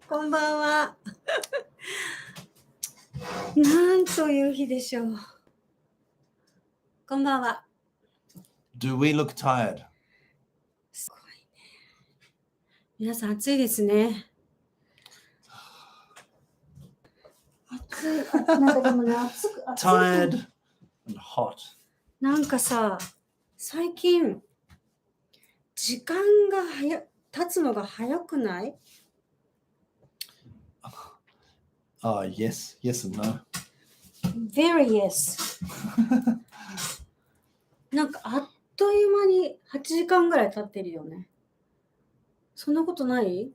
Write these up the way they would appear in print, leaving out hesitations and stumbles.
こんばんは。なんという日でしょう。こんばんは。Do we look tired? すごいね。皆さん暑いですね。暑い。なんかでもね、暑い。Tired and hot. なんかさ、最近、時間が経つのが早くない？ Yes, yes and no. Very yes. なんかあっという間に8時間ぐらい経ってるよね。そんなことない？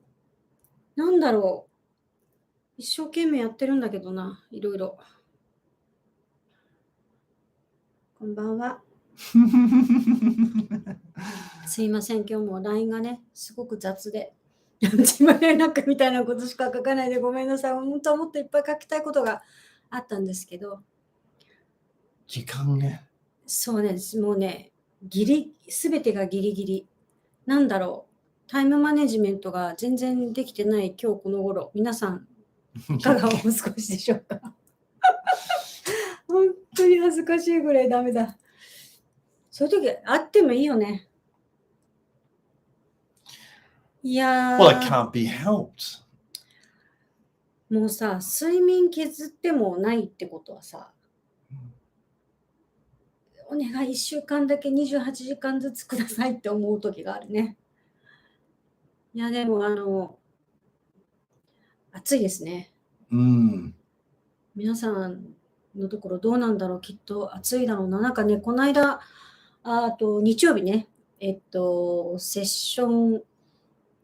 なんだろう。一生懸命やってるんだけどな、いろいろ。こんばんは。すいません、今日も LINE がね、すごく雑で。自分連絡みたいなことしか書かないでごめんなさい。本当はもっといっぱい書きたいことがあったんですけど。時間ね。そうです。もうね、すべてがギリギリ。なんだろう。タイムマネジメントが全然できてない今日この頃。皆さん、いかがお過ごしでしょうか。本当に恥ずかしいぐらいダメだ。そういう時あってもいいよね。いやー。Well, it can't be helped. もうさ、睡眠削ってもないってことはさ、お願い1週間だけ28時間ずつくださいって思う時があるね。いや、でも暑いですね。皆さんのところどうなんだろう。きっと暑いだろうな。なんかね、この間、日曜日ね、セッション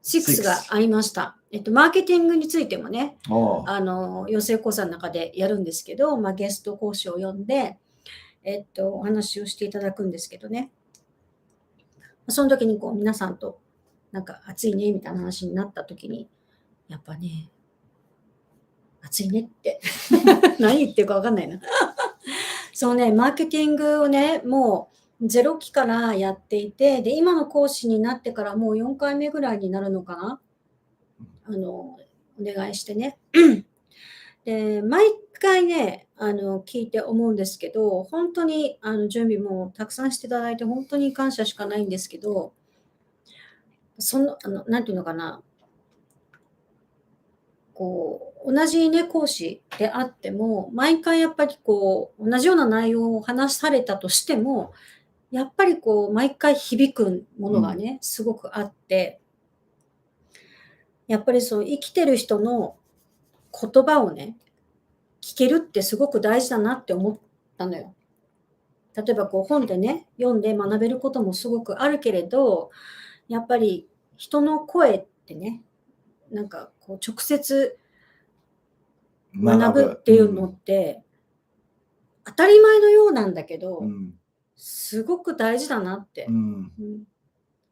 6がありました。マーケティングについてもね、養成講座の中でやるんですけど、ゲスト講師を呼んで、お話をしていただくんですけどね。その時にこう皆さんとなんか暑いねみたいな話になった時に、やっぱね、暑いねって何言ってるか分かんないな。そうね、マーケティングをね、もう0期からやっていて、で、今の講師になってからもう4回目ぐらいになるのかな。お願いしてね。で、毎回ね、聞いて思うんですけど、本当に準備もたくさんしていただいて、本当に感謝しかないんですけど、なんていうのかな、こう、同じね、講師であっても、毎回やっぱりこう、同じような内容を話されたとしても、やっぱりこう、毎回響くものがね、すごくあって、やっぱりそう、生きてる人の言葉をね、聞けるってすごく大事だなって思ったのよ。例えばこう本でね、読んで学べることもすごくあるけれど、やっぱり人の声ってね、なんかこう直接学ぶっていうのって、当たり前のようなんだけど、すごく大事だなって、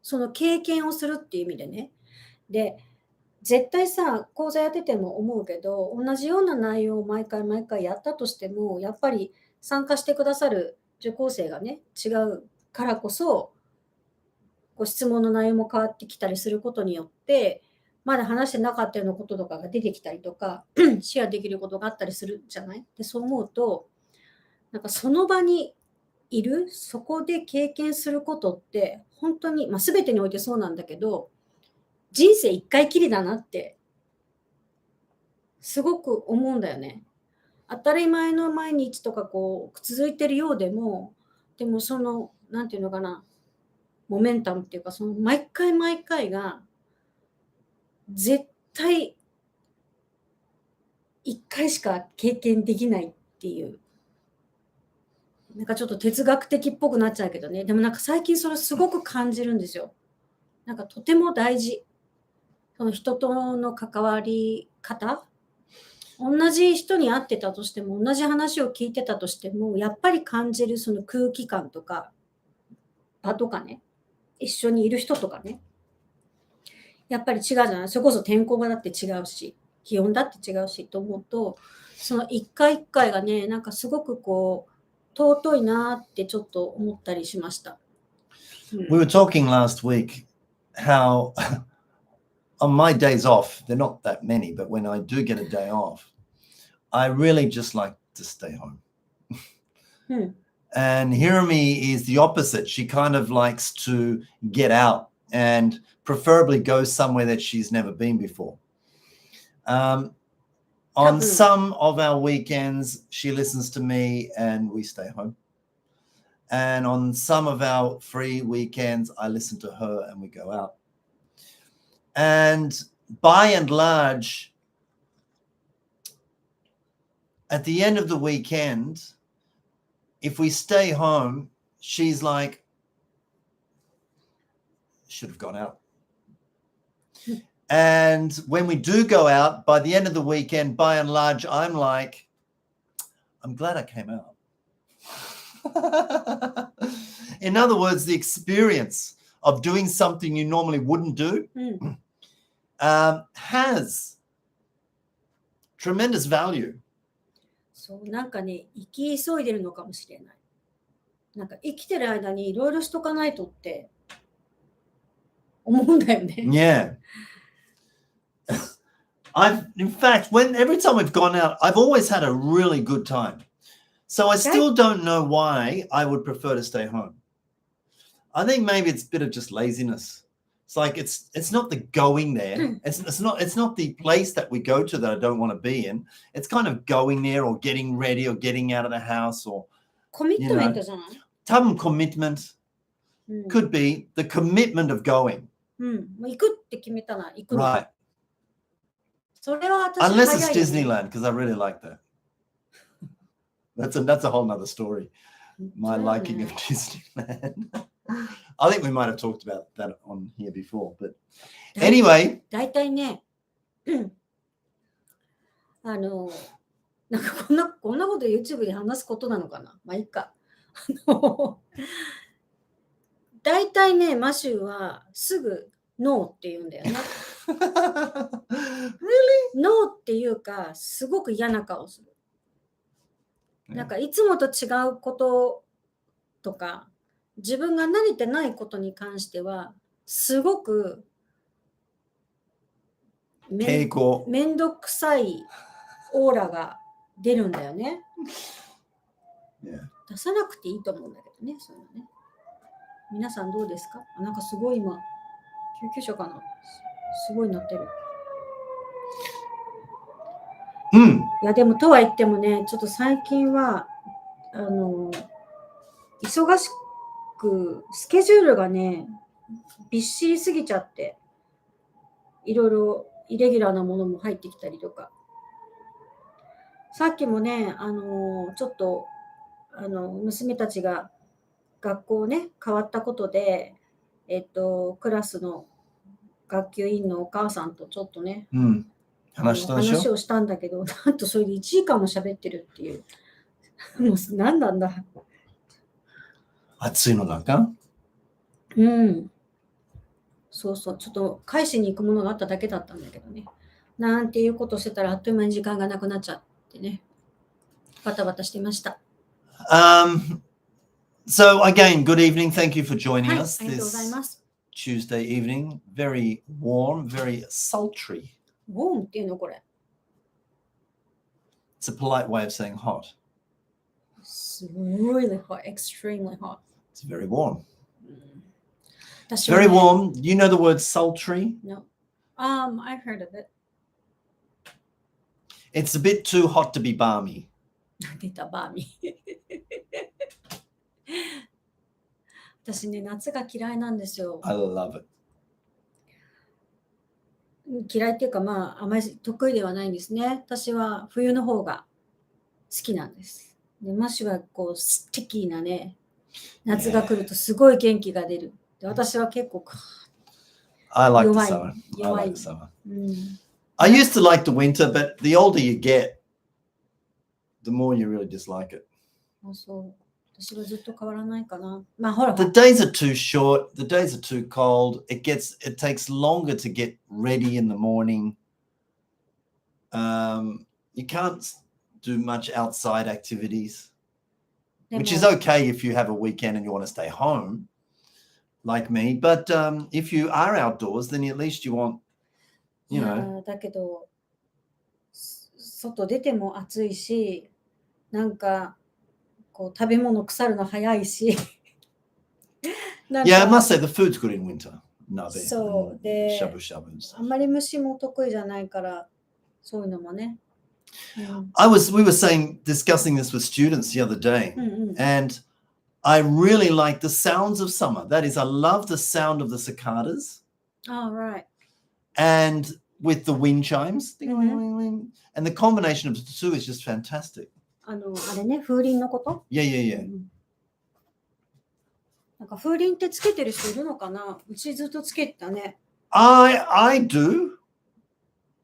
その経験をするっていう意味でね。で、絶対さ、講座やってても思うけど、同じような内容を毎回毎回やったとしても、やっぱり参加してくださる受講生がね、違うからこそ、ご質問の内容も変わってきたりすることによって、まだ話してなかったようなこととかが出てきたりとか、シェアできることがあったりするじゃない？で、そう思うと、なんかその場にいる、そこで経験することって、本当に、全てにおいてそうなんだけど、人生一回きりだなって、すごく思うんだよね。当たり前の毎日とかこう続いてるようでも、でもその、なんていうのかな、モメンタムっていうか、その毎回毎回が、絶対一回しか経験できないっていう。なんかちょっと哲学的っぽくなっちゃうけどね。でもなんか最近それすごく感じるんですよ。なんかとても大事。その人との関わり方。同じ人に会ってたとしても、同じ話を聞いてたとしても、やっぱり感じるその空気感とか、場とかね、一緒にいる人とかね、やっぱり違うじゃない。それこそ天候場だって違うし、気温だって違うしと思うと、その一回一回がね、なんかすごくこう、尊いなってちょっと思ったりしました。We were talking last week how on my days off, they're not that many, but when I do get a day off, I really just like to stay home. And Hirami is the opposite. She kind of likes to get out and preferably go somewhere that she's never been before. On some of our weekends, she listens to me and we stay home. And on some of our free weekends, I listen to her and we go out. And by and large, at the end of the weekend, if we stay home, she's like, should have gone out. And when we do go out, by the end of the weekend, by and large, I'm like, I'm glad I came out. In other words, the experience of doing something you normally wouldn't do has tremendous value. そう、なんかね、生き急いでるのかもしれない。なんか生きてる間にいろいろしとかないとって思うんだよね。Yeah. In fact, every time we've gone out, I've always had a really good time. So I still don't know why I would prefer to stay home. I think maybe it's a bit of just laziness. It's like it's not the going there. It's not the place that we go to that I don't want to be in. It's kind of going there or getting ready or getting out of the house or コミットメントじゃない？多分 commitment could be the commitment of going. もう行くって決めたら行くの。Right. それは私 Unless it's 早いよね。 Disneyland, because I really like that. That's a whole nother story. My liking of Disneyland. I think we might have talked about that on here before, but anyway. だいたいね、なんかこんなこと YouTube で話すことなのかな。まあいいか。だいたいね、マシューはすぐノーって言うんだよね。Really? ノーっていうか、すごく嫌な顔する。なんかいつもと違うこととか、自分が慣れてないことに関しては、すごくめんどくさいオーラが出るんだよね。出さなくていいと思うんだけどね、そういうのね。皆さんどうですか？なんかすごい今、救急車かな？すごい鳴ってる。いやでもとは言ってもね、ちょっと最近は忙しくスケジュールがねびっしりすぎちゃって、いろいろイレギュラーなものも入ってきたりとか、さっきもねちょっと娘たちが学校ね変わったことでクラスの学級委員のお母さんとちょっとね、話をしたんだけど、なんとそれで1時間も喋ってるっていう。もう何なんだ。暑いの中？そうそう、ちょっと返しに行くものがあっただけだったんだけどね。なんていうことしてたらあっという間に時間がなくなっちゃってね。バタバタしてました。So again, good evening. Thank you for joining us ありがとうございます。 this Tuesday evening. Very warm, very sultry. ウォームっていうのこれ。It's a polite way of saying hot. It's really hot, extremely hot. It's very warm. It's very warm. You know the word sultry? No. I've heard of it. It's a bit too hot to be balmy. 出たバーミー。私ね、夏が嫌いなんですよ。I love it. 嫌いっていうか、まあ、あまり得意ではないんですね。私は冬の方が好きなんです。でマッシュはこうスティキーなね、夏が来るとすごい元気が出る。で私は結構 I like the summer. I like the summer. I used to like the winter, but the older you get, the more you really dislike it. そう。私はずっと変わらないかな。まあほら。 The days are too short. The days are too cold. It takes longer to get ready in the morning. You can't do much outside activities, which is okay if you have a weekend and you want to stay home, like me. But if you are outdoors, then at least you want you know. だけど、外出ても暑いし、なんかこう食べ物腐るの早いし。Yeah, I must say the food's good in winter. Nabe. そうで、 shabu shabu and あ stuff. んまり虫も得意じゃないから、そういうのもね。We were discussing this with students the other day, and I really like the sounds of summer. That is, I love the sound of the cicadas. Oh, right. And with the wind chimes, and the combination of the two is just fantastic. あれね、風鈴のこと？ Yeah. なんか風鈴ってつけてる人いるのかな？うちずっとつけてたね。I do.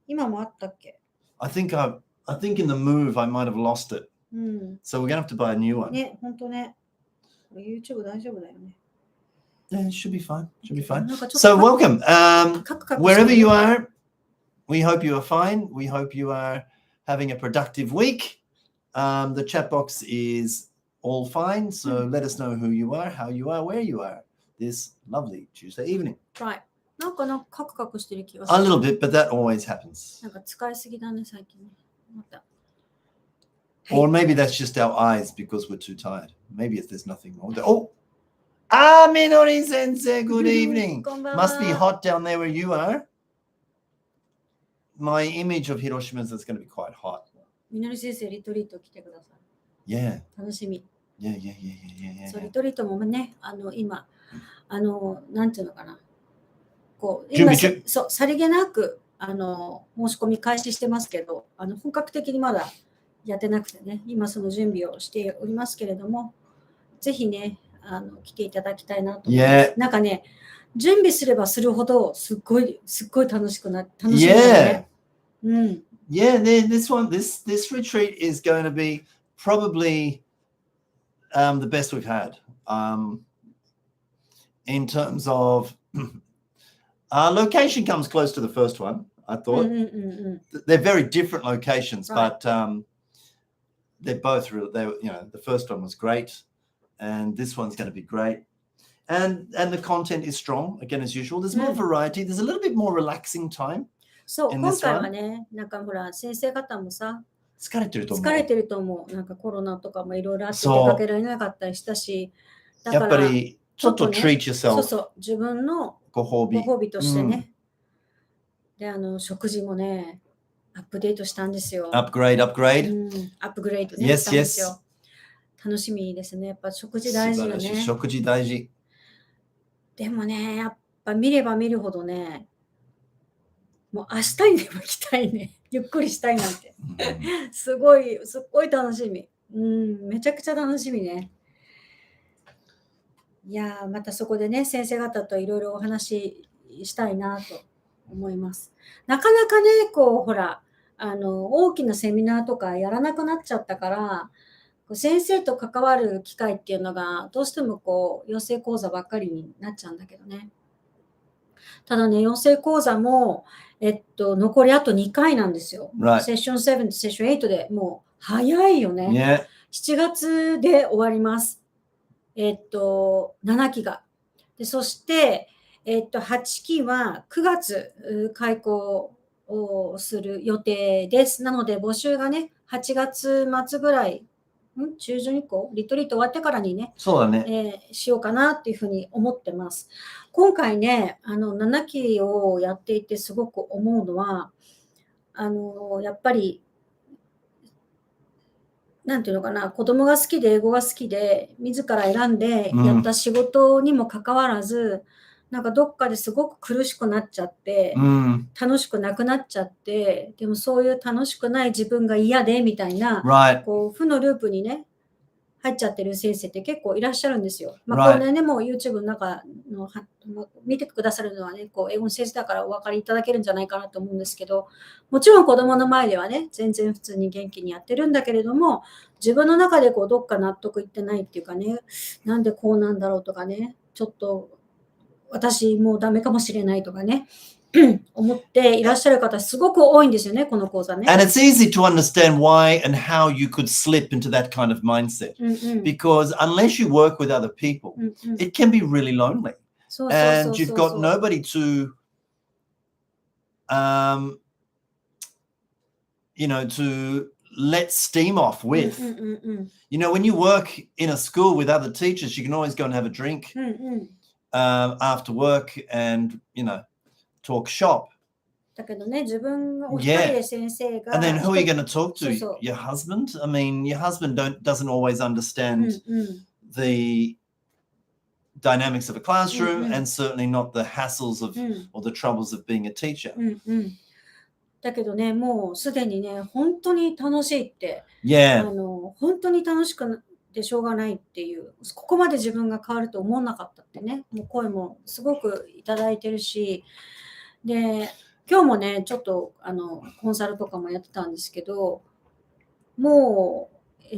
今もあったっけ？ I think in the move I might have lost it. So we're gonna have to buy a new one. ね、本当ね。YouTube 大丈夫だよね。Yeah, it should be fine. So welcome. Wherever you are, we hope you are fine. We hope you are having a productive week. The chat box is all fine. So let us know who you are, how you are, where you are this lovely Tuesday evening. Right. なんかカクカクしてる気がする。A little bit, but that always happens. なんか使いすぎだね、最近ね。また。Or maybe that's just our eyes because we're too tired. Maybe there's nothing wrong with it. Oh! Minori sensei, good evening. Must be hot down there where you are. My image of Hiroshima is going to be quite hot. みのり先生、リトリート来てください。Yeah. 楽しみ。Yeah. そう、リトリートもね、今、なんていうのかな。こう、今、そう、さりげなく、申し込み開始してますけど、本格的にまだやってなくてね、今その準備をしておりますけれども、ぜひね、来ていただきたいなと思います。なんかね、準備すればするほどすっごい楽しみだね。Yeah, this retreat is going to be probably the best we've had in terms of our location comes close to the first one. I thought they're very different locations, but they're both really. The first one was great. And this one's going to be great. And the content is strong, again, as usual. There's more variety. There's a little bit more relaxing time. そう、今回はね、なんかほら、先生方もさ、疲れてると思う。なんかコロナとかもいろいろあって出かけられなかったりしたし、だから、やっぱりちょっと treat yourself。そう、自分のご褒美としてね。で、食事もね、アップデートしたんですよ。アップグレード。アップグレードね、したんですよ。楽しみですね。やっぱ食事大事よね。食事大事。でもね、やっぱ見れば見るほどね、もう明日にでも行きたいね。ゆっくりしたいなんて。すっごい楽しみ。めちゃくちゃ楽しみね。いやまたそこでね、先生方といろいろお話ししたいなと思います。なかなかね、こう、ほら、大きなセミナーとかやらなくなっちゃったから、先生と関わる機会っていうのがどうしてもこう養成講座ばっかりになっちゃうんだけどね。ただね、養成講座も、残りあと2回なんですよ。セッション7とセッション8でもう早いよね。7月で終わります。7期が。でそして、8期は9月開講をする予定です。なので募集がね、8月末ぐらい、中旬以降、リトリート終わってからにね、そうだね、しようかなっていうふうに思ってます。今回ね、7期をやっていてすごく思うのは、やっぱり、なんていうのかな、子供が好きで英語が好きで、自ら選んでやった仕事にもかかわらず、なんかどっかですごく苦しくなっちゃって、楽しくなくなっちゃって、でもそういう楽しくない自分が嫌でみたいな、こう負のループにね、入っちゃってる先生って結構いらっしゃるんですよ。これね、もう YouTube の中の見てくださるのはね、こう英語の先生だからお分かりいただけるんじゃないかなと思うんですけど、もちろん子供の前ではね、全然普通に元気にやってるんだけれども、自分の中でこうどっか納得いってないっていうかね、なんでこうなんだろうとかね、ちょっと私もうダメかもしれないとかね、思っていらっしゃる方すごく多いんですよね、この講座ね。And it's easy to understand why and how you could slip into that kind of mindset. Because unless you work with other people, it can be really lonely. And you've got nobody to to let steam off with. When you work in a school with other teachers, you can always go and have a drink after work and, talk shop. だけどね、自分がお一人で先生が。And then who are you going to talk to? Your husband? I mean, your husband doesn't always understand the dynamics of a classroom and certainly not the hassles of or the troubles of being a teacher. だけどね、もうすでにね、本当に楽しいって、本当に楽しくてしょうがないっていう、ここまで自分が変わると思わなかったってね、もう声もすごくいただいてるし、で、今日もね、ちょっとコンサルとかもやってたんですけど、もう、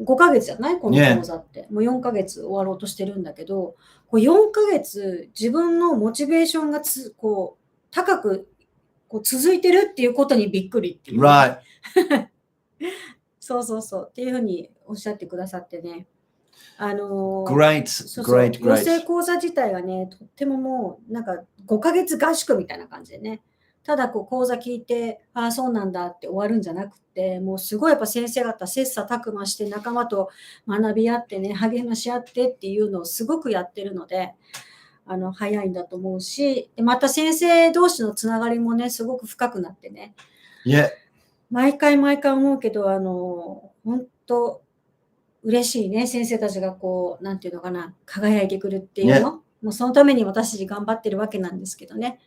5ヶ月じゃないこの講座って。もう4ヶ月終わろうとしてるんだけど、4ヶ月自分のモチベーションが高く続いてるっていうことにびっくりっていう、ね。Right. そうっていうふうにおっしゃってくださってね。Great. 養成講座自体がね、とってももうなんか5ヶ月合宿みたいな感じでね。ただ講座聞いて、ああそうなんだって終わるんじゃなくて、もうすごいやっぱ先生方切磋琢磨して仲間と学び合ってね、励まし合ってっていうのをすごくやってるので、早いんだと思うし、また先生同士のつながりもね、すごく深くなってね。毎回思うけど、本当嬉しいね、先生たちがなんていうのかな、輝いてくるっていうの。もうそのために私たち頑張ってるわけなんですけどね。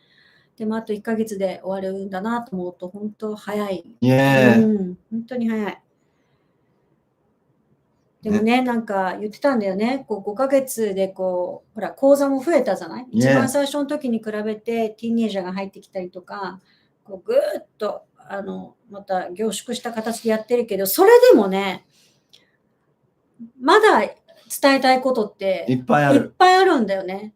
でもあと1ヶ月で終わるんだなと思うと、本当早い。本当に早い。でもね、なんか言ってたんだよね。5ヶ月でほら、講座も増えたじゃない？一番最初の時に比べて、ティーンエイジャーが入ってきたりとか、ぐーっと、また凝縮した形でやってるけど、それでもね、まだ伝えたいことっていっぱいあるんだよね。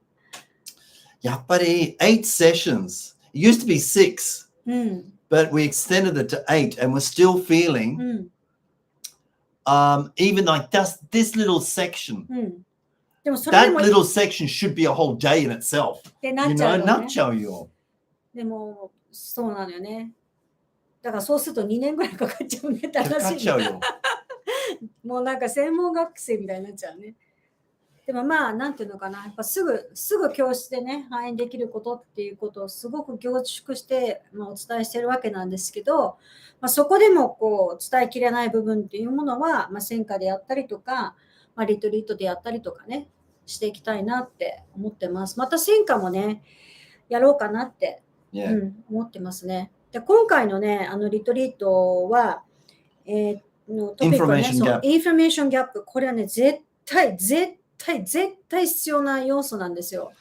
やっぱり8 sessions. It used to be 6, but we extended it to 8 and we're still feeling even like this little section. That little section should be a whole day in itself. なっちゃうよ。でもそうなのよね。だからそうすると2年ぐらいかかっちゃうねって話。かかっちゃうよ。もうなんか専門学生みたいになっちゃうね。でもまあ、なんていうのかな、やっぱすぐ教室でね、反映できることっていうことをすごく凝縮して、お伝えしてるわけなんですけど、そこでも伝えきれない部分っていうものは、専科でやったりとか、リトリートでやったりとかね、していきたいなって思ってます。また専科もね、やろうかなって、思ってますね。で今回のね、リトリートは、トピックはね、インフォメーションギャップ、これはね、絶対必要な要素なんですよ。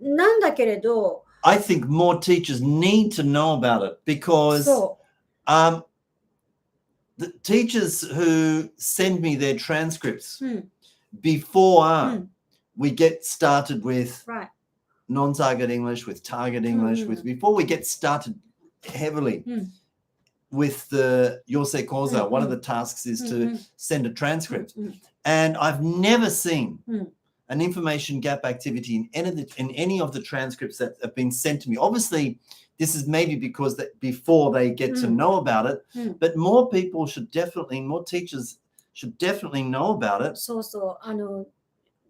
なんだけれど、I think more teachers need to know about it because the teachers who send me their transcripts before we get started with non-target English, with target English, before we get started heavily with the Yosei Koza, one of the tasks is to send a transcript. And I've never seen an information gap activity in any of the transcripts that have been sent to me. Obviously, this is maybe because that before they get to know about it, but more teachers should definitely know about it. そうそう、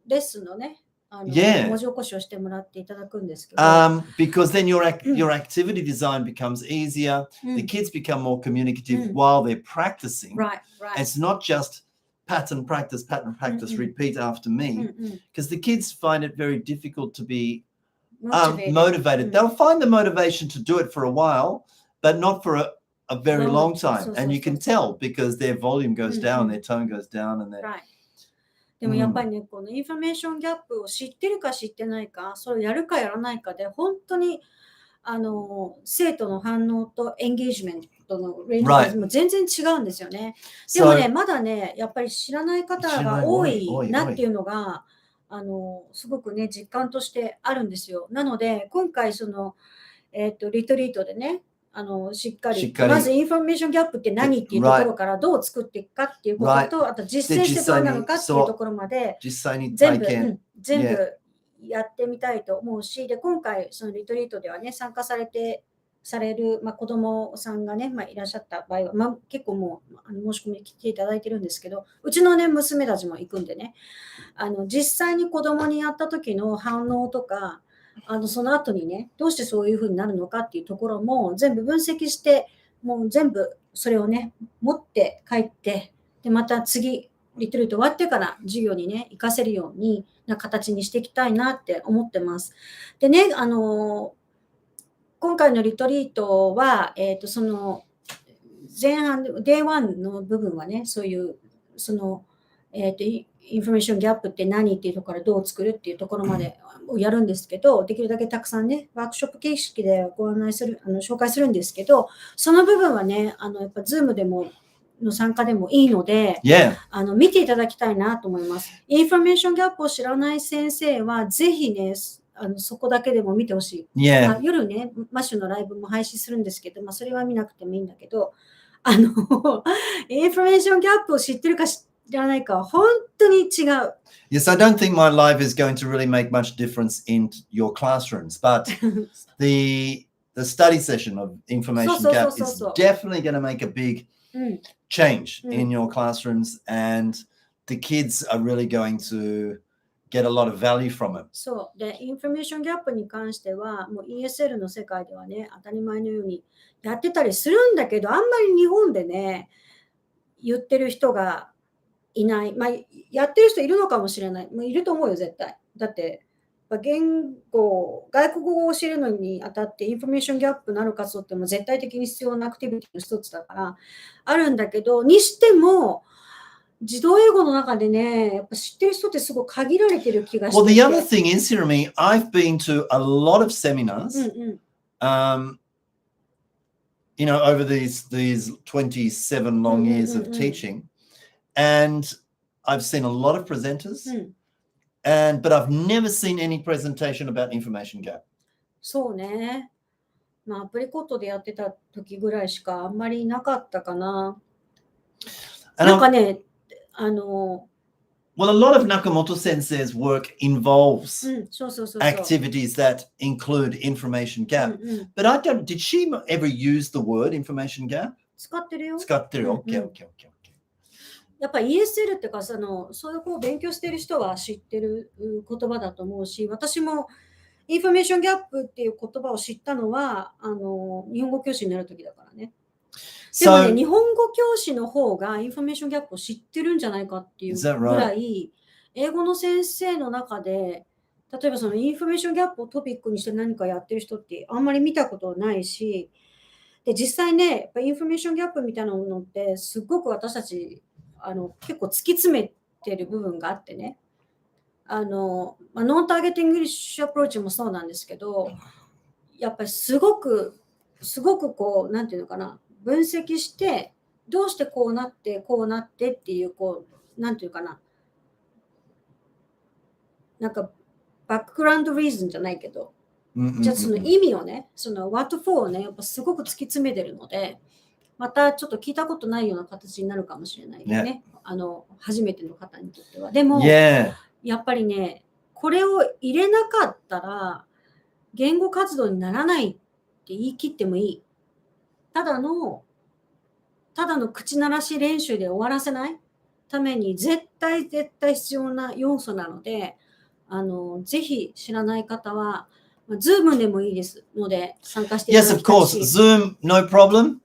レッスンのね、文字起こしをしてもらっていただくんですけど。Because then your activity design becomes easier. The kids become more communicative while they're practicing. Right. It's not just pattern practice, repeat after me. Because the kids find it very difficult to be motivated. They'll find the motivation to do it for a while, but not for a very long time. And you can tell because their volume goes down, their tone goes down, and Right. でもやっぱりね、このインフォメーションギャップを知ってるか知ってないか、それをやるかやらないかで、本当に生徒の反応とエンゲージメントのレンジが全然違うんですよね。でもね、まだね、やっぱり知らない方が多いなっていうのが、すごくね、実感としてあるんですよ。なので、今回リトリートでね、しっかりまずインフォメーションギャップって何っていうところからどう作っていくかっていうことと、あと実践してどうなのかっていうところまで全部やってみたいと思うし、で、今回、そのリトリートではね、参加される、子供さんがね、いらっしゃった場合は、結構もう、申し込みに来ていただいてるんですけど、うちのね、娘たちも行くんでね、実際に子供にやった時の反応とか、その後にね、どうしてそういう風になるのかっていうところも全部分析して、もう全部それをね、持って帰って、で、また次、リトリート終わってから授業にね、活かせるような形にしていきたいなって思ってます。でね、今回のリトリートは、その前半、Day1 の部分はね、そういう、その、インフォメーションギャップって何っていうところからどう作るっていうところまでをやるんですけど、できるだけたくさんね、ワークショップ形式でご案内する、紹介するんですけど、その部分はね、やっぱ Zoom でも、の参加でもいいので、Yeah. 見ていただきたいなと思います。インフォメーションギャップを知らない先生は、ぜひね、そこだけでも見てほしい。Yeah. 夜ね、マッシュのライブも配信するんですけど、それは見なくてもいいんだけど、インフォメーションギャップを知ってるか知らないかは本当に違う。Yes, I don't think my live is going to really make much difference in your classrooms, but the study session of information gap is definitely going to make a big change in your classrooms, and the kids are really going to get a lot of value from it. そうで、インフォメーションギャップに関しては、もう ESL の世界ではね、当たり前のようにやってたりするんだけど、あんまり日本でね、言ってる人がいない。やってる人いるのかもしれない。いると思うよ、絶対。だって、外国語を教えるのにあたってインフォメーションギャップのある活動っても絶対的に必要なアクティビティの一つだから、あるんだけど、にしても、児童英語の中でね、やっぱ知ってる人ってすごい限られてる気がしてて。Well, the other thing is, Hirami, I've been to a lot of seminars, over these 27 long years of teaching, and I've seen a lot of presenters, but I've never seen any presentation about information gap. そうね。アプリコットでやってた時ぐらいしかあんまりなかったかな。なんかね、Well, a lot of Nakamoto Sensei's work involves activities that include information gap. But did she ever use the word information gap? 使ってるよ。使ってる。Okay. やっぱ ESL っていうか、そういう勉強してる人は知ってる言葉だと思うし、私もインフォメーションギャップっていう言葉を知ったのは、日本語教師になる時だからね。でもね、日本語教師の方がインフォメーションギャップを知ってるんじゃないかっていうぐらい、英語の先生の中で、例えばそのインフォメーションギャップをトピックにして何かやってる人ってあんまり見たことないし、で、実際ね、やっぱインフォメーションギャップみたいなのってすごく私たち結構突き詰めてる部分があってね。ノンターゲティング・イングリッシュアプローチもそうなんですけど、やっぱりすごくこう、なんていうのかな、分析して、どうしてこうなってっていう、なんていうかな、なんか、バックグラウンドリーズンじゃないけど、じゃあその意味をね、その what for をね、やっぱすごく突き詰めてるので、またちょっと聞いたことないような形になるかもしれないね。初めての方にとっては。でも、やっぱりね、これを入れなかったら、言語活動にならないって言い切ってもいい。ただの口鳴らし練習で終わらせないために絶対必要な要素なので、ぜひ知らない方は、Zoom でもいいですので参加していただきたいし。Yes, of course. Zoom, no problem.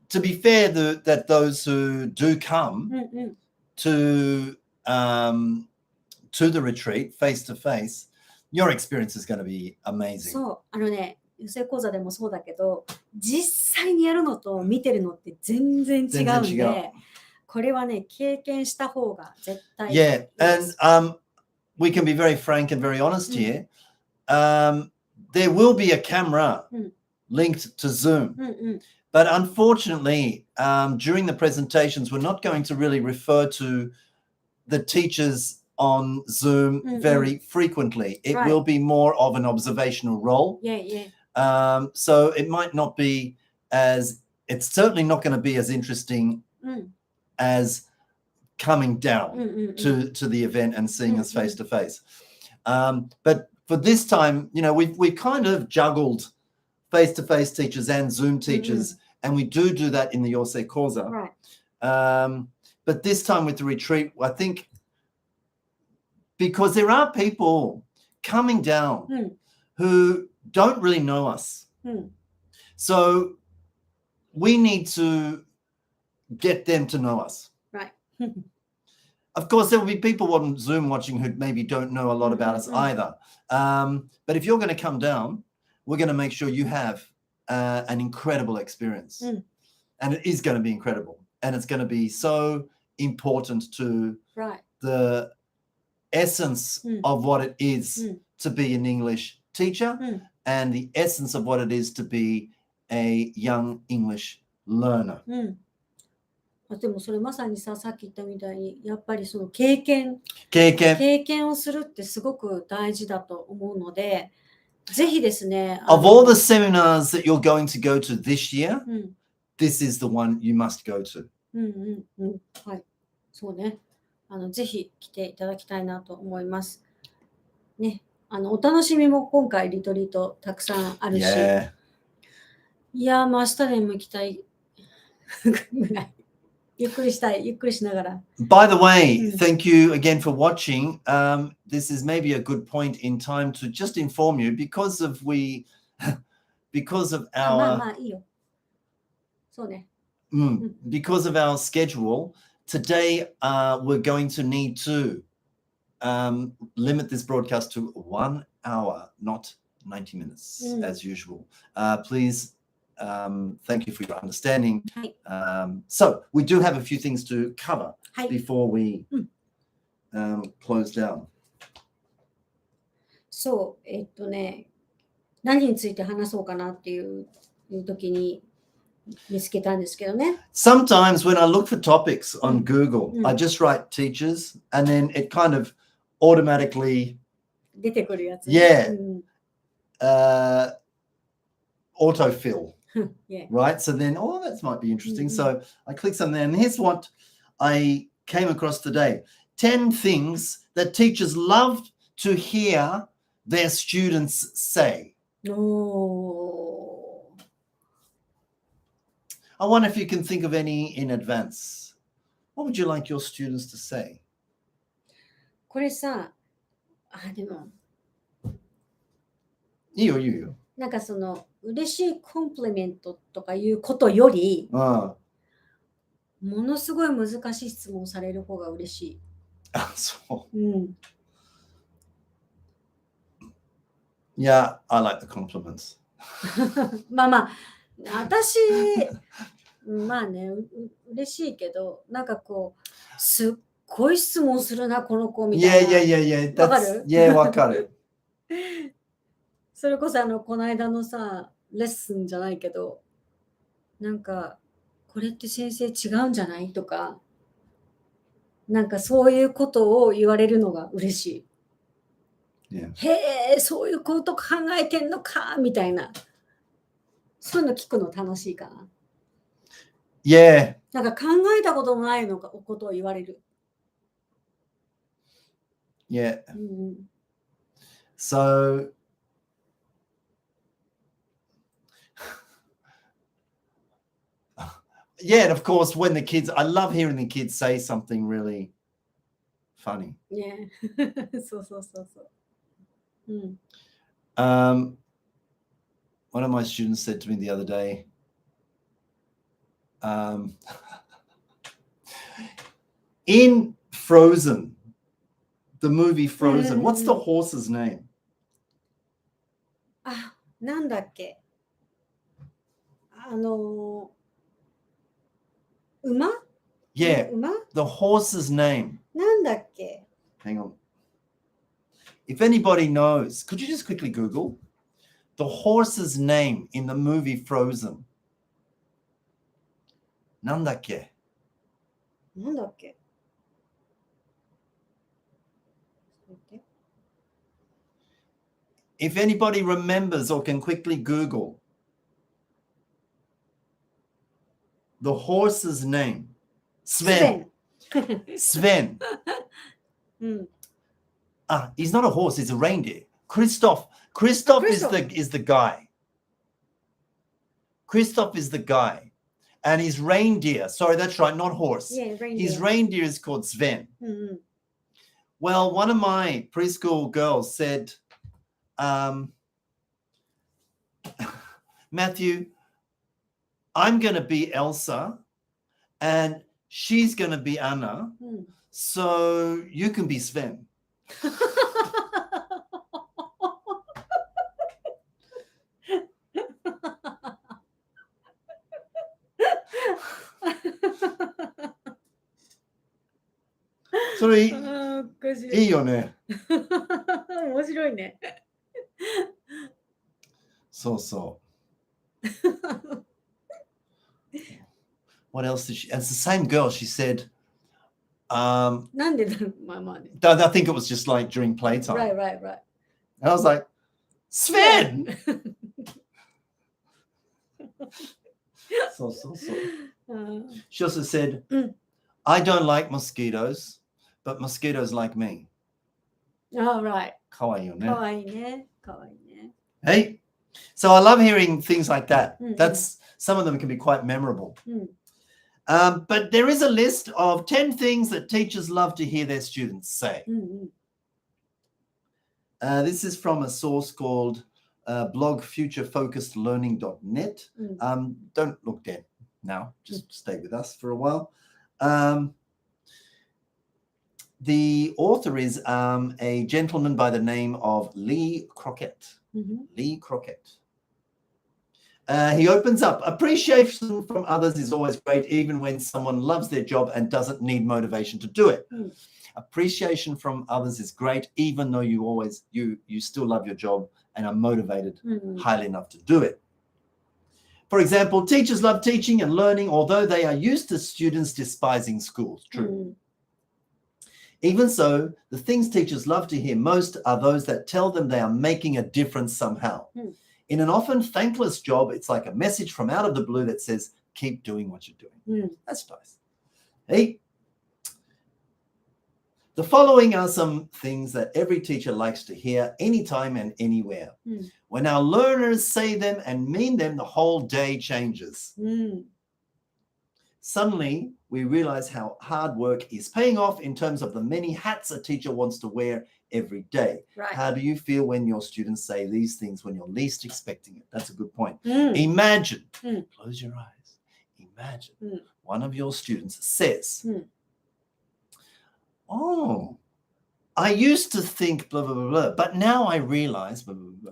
To be fair, that those who do come to the retreat face to face, your experience is going to be amazing. そう、養成講座でもそうだけど、実際にやるのと見てるのって全然違うんで、これはね、経験した方が絶対いいです。and we can be very frank and very honest here. There will be a camera linked to Zoom. But unfortunately, during the presentations, we're not going to really refer to the teachers on Zoom very frequently. It will be more of an observational role. So it might not be it's certainly not going to be as interesting as coming down to the event and seeing us face to face. But for this time, we've kind of juggled face-to-face teachers and Zoom teachers, and we do that in the Yosei Koza. Right. But this time with the retreat, I think because there are people coming down who don't really know us. So we need to get them to know us. Right. Of course, there will be people on Zoom watching who maybe don't know a lot about us either. But if you're going to come down, we're going to make sure you have an incredible experience. And it is going to be incredible. And it's going to be so important to the essence of what it is to be an English teacher and the essence of what it is to be a young English learner. でもそれまさにさっき言ったみたいにやっぱりその経験をするってすごく大事だと思うので、ぜひですね。Of all the seminars that you're going to go to this year, this is the one you must go to. はい、そうね。ぜひ来ていただきたいなと思います。ね、お楽しみも今回リトリートたくさんあるし、いや、明日でも行きたいぐらい。ゆっくりしたい、ゆっくりしながら。By the way, thank you again for watching. This is maybe a good point in time to just inform you because of our まあいいよ。そうね。because of our schedule, today we're going to need to limit this broadcast to 1 hour, not 90 minutes as usual. Please, thank you for your understanding. So we do have a few things to cover before we close down. そう、何について話そうかなっていう時に見つけたんですけどね。Sometimes when I look for topics on Google, I just write teachers and then it kind of automatically 出てくるやつ。autofill. Right? So then, that might be interesting. So I click something there, and here's what I came across today. 10 things that teachers love to hear their students say. I wonder if you can think of any in advance. What would you like your students to say? これさ、でも。いいよ。なんかその嬉しいコンプリメントとかいうことより、ものすごい難しい質問される方が嬉しい。そう。Yeah, I like the compliments. まあ、私、まあね、嬉しいけど、なんかこう、すっごい質問するな、この子みたいな。Yeah. わかる？わかる。それこそこの間のさ、レッスンじゃないけど、なんか、これって先生違うんじゃないとか、なんかそういうことを言われるのが嬉しい。へえ、そういうこと考えてんのか、みたいな。そういうの聞くの楽しいかな。なんか考えたこともないことを言われる。So, and of course, when the kids, I love hearing the kids say something really funny. So. One of my students said to me the other day, in Frozen, the movie Frozen, what's the horse's name? なんだっけ？馬？ Yeah, 馬？ the horse's name. なんだっけ？ Hang on. If anybody knows, could you just quickly Google the horse's name in the movie Frozen? なんだっけ？ If anybody remembers or can quickly Google the horse's name. Sven. Sven. うん。 He's not a horse, he's a reindeer. Christoph. Christoph is the guy. Christoph is the guy. And his reindeer, sorry, that's right, not horse. Yeah, reindeer. His reindeer is called Sven. うんうん。 Well, one of my preschool girls said, Matthew, I'm going to be Elsa and she's going to be Anna. うん So you can be Sven. So あーおかしい。いいよね。面白いね。そうそう。What else did she? It's the same girl. She said, なんでだろう、まあまあね。 I think it was just like during playtime. Right, right, right. And I was like, Sven! so. うん She also said, うん。 I don't like mosquitoes, but mosquitoes like me. Oh, right. かわいいよね。かわいいね。かわいいね。 Hey, so I love hearing things like that. Mm-hmm. That's some of them can be quite memorable. うん。 But there is a list of 10 things that teachers love to hear their students say. うんうん。 This is from a source called blogfuturefocusedlearning.net. Don't look there now. Just stay with us for a while. The author is a gentleman by the name of Lee Crockett. うん Lee Crockett. He opens up, appreciation from others is always great, even when someone loves their job and doesn't need motivation to do it. Mm. Appreciation from others is great, even though you still love your job and are motivated うんうん。 highly enough to do it. For example, teachers love teaching and learning, although they are used to students despising schools. うん True. うん Even so, the things teachers love to hear most are those that tell them they are making a difference somehow. Mm. In an often thankless job, it's like a message from out of the blue that says, keep doing what you're doing. うん。 That's nice. Hey, the following are some things that every teacher likes to hear anytime and anywhere. Mm. When our learners say them and mean them, the whole day changes. うん。 Suddenly, we realize how hard work is paying off in terms of the many hats a teacher wants to wear every day. Right. How do you feel when your students say these things when you're least expecting it? That's a good point. うん。 Imagine, Mm. close your eyes. Imagine Mm. one of your students says, Mm. Oh, I used to think blah, blah, blah, blah, but now I realize blah, blah, blah.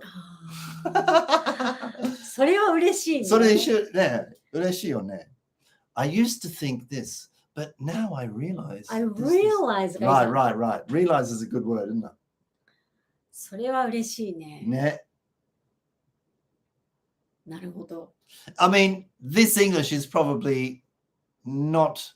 それは嬉しいね。それ一緒ね、嬉しいよね。I used to think this, but now I realize. I this, this. realize がいいじゃん Right. Realize is a good word, isn't it? それは嬉しいね。ね。なるほど。 I mean, this English is probably not